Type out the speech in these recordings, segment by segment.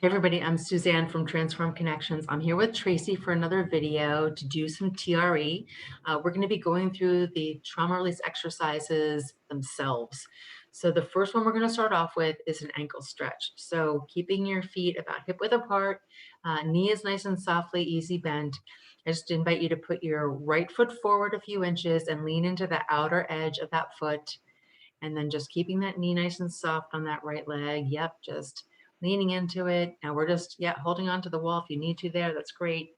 Hey everybody, I'm Suzanne from Transform Connections. I'm here with Tracy for another video to do some TRE. We're going to be going through the trauma release exercises themselves. So the first one we're going to start off with is an ankle stretch. So keeping your feet about hip width apart, knee is nice and softly, easy bent. I just invite you to put your right foot forward a few inches and lean into the outer edge of that foot. And then just keeping that knee nice and soft on that right leg. Yep, just leaning into it. Now we're just, holding on to the wall if you need to there. That's great.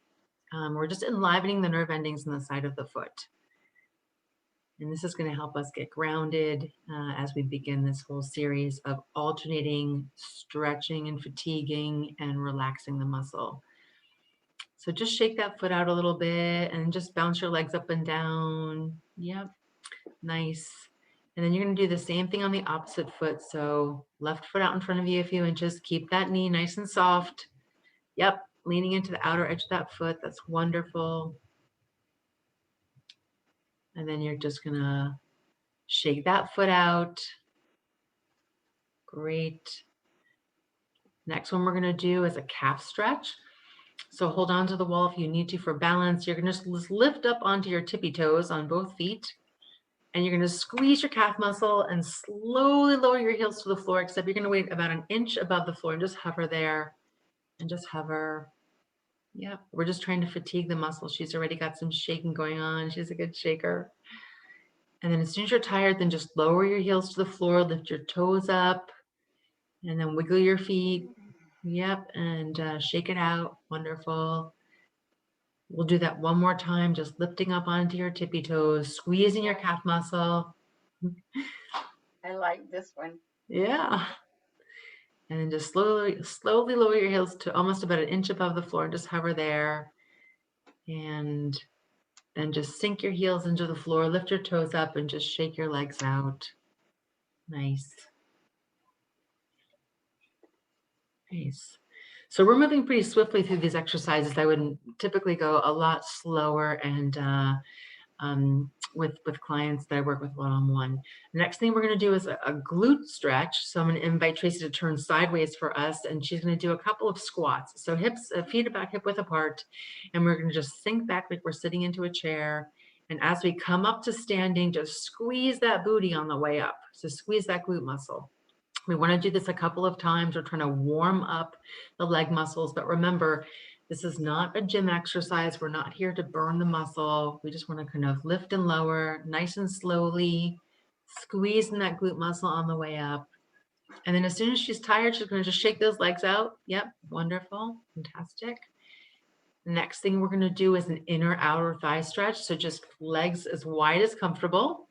We're just enlivening the nerve endings in the side of the foot. And this is going to help us get grounded as we begin this whole series of alternating stretching and fatiguing and relaxing the muscle. So just shake that foot out a little bit and just bounce your legs up and down. Yep, nice. And then you're going to do the same thing on the opposite foot. So left foot out in front of you a few inches. Keep that knee nice and soft. Yep, leaning into the outer edge of that foot. That's wonderful. And then you're just going to shake that foot out. Great. Next one we're going to do is a calf stretch. So hold on to the wall if you need to for balance. You're going to just lift up onto your tippy toes on both feet. And you're going to squeeze your calf muscle and slowly lower your heels to the floor, except you're going to wait about an inch above the floor and just hover there and just hover. Yep. We're just trying to fatigue the muscle. She's already got some shaking going on. She's a good shaker. And then as soon as you're tired, then just lower your heels to the floor, lift your toes up, and then wiggle your feet. Yep. And shake it out. Wonderful. We'll do that one more time, just lifting up onto your tippy toes, squeezing your calf muscle. I like this one. Yeah. And then just slowly lower your heels to almost about an inch above the floor and just hover there. And then just sink your heels into the floor, lift your toes up and just shake your legs out. Nice. Nice. So we're moving pretty swiftly through these exercises. I would typically go a lot slower and with clients that I work with one-on-one. The next thing we're going to do is a glute stretch. So I'm going to invite Tracy to turn sideways for us, and she's going to do a couple of squats. So hips, feet about hip width apart, and we're going to just sink back like we're sitting into a chair. And as we come up to standing, just squeeze that booty on the way up. So squeeze that glute muscle. We want to do this a couple of times. We're trying to warm up the leg muscles, but remember, this is not a gym exercise. We're not here to burn the muscle. We just want to kind of lift and lower nice and slowly, squeezing that glute muscle on the way up. And then as soon as she's tired, she's going to just shake those legs out. Yep, wonderful, fantastic. The next thing we're going to do is an inner outer thigh stretch. So just legs as wide as comfortable.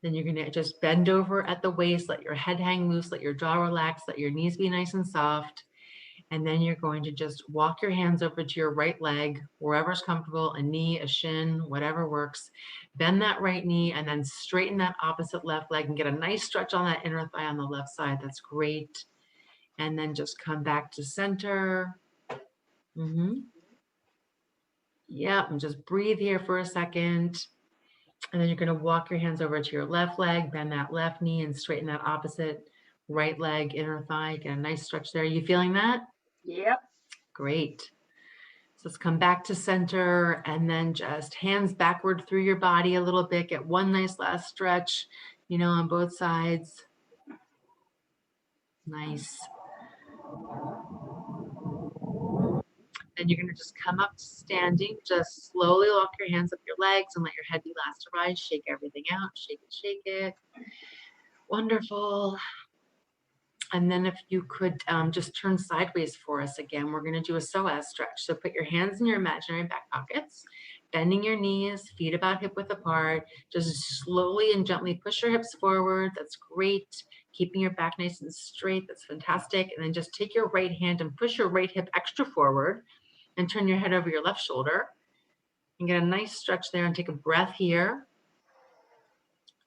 Then you're going to just bend over at the waist, let your head hang loose, let your jaw relax, let your knees be nice and soft. And then you're going to just walk your hands over to your right leg, wherever's comfortable, a knee, a shin, whatever works. Bend that right knee and then straighten that opposite left leg and get a nice stretch on that inner thigh on the left side. That's great. And then just come back to center. Yeah, and just breathe here for a second. And then you're going to walk your hands over to your left leg, bend that left knee and straighten that opposite right leg, inner thigh. Get a nice stretch there. Are you feeling that? Yep. Great. So let's come back to center and then just hands backward through your body a little bit. Get one nice last stretch, on both sides. Nice. Then you're going to just come up to standing. Just slowly lock your hands up your legs and let your head be last to rise. Shake everything out. Shake it, shake it. Wonderful. And then if you could just turn sideways for us again, we're going to do a psoas stretch. So put your hands in your imaginary back pockets, bending your knees, feet about hip width apart. Just slowly and gently push your hips forward. That's great. Keeping your back nice and straight. That's fantastic. And then just take your right hand and push your right hip extra forward and turn your head over your left shoulder and get a nice stretch there and take a breath here.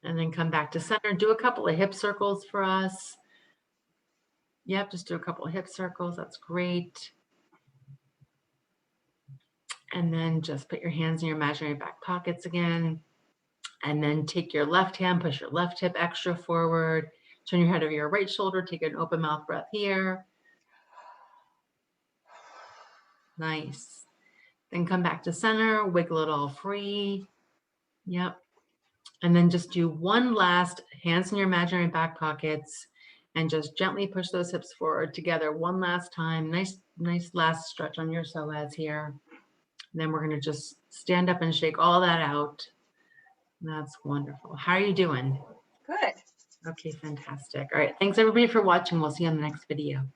And then come back to center. Do a couple of hip circles for us. Yep, just do a couple of hip circles. That's great. And then just put your hands in your imaginary back pockets again. And then take your left hand, push your left hip extra forward. Turn your head over your right shoulder. Take an open mouth breath here. Nice. Then come back to center, wiggle it all free. Yep. And then just do one last, hands in your imaginary back pockets, and just gently push those hips forward together one last time. Nice last stretch on your psoas here. And then we're going to just stand up and shake all that out. That's wonderful. How are you doing? Good. Okay, fantastic. All right. Thanks everybody for watching. We'll see you on the next video.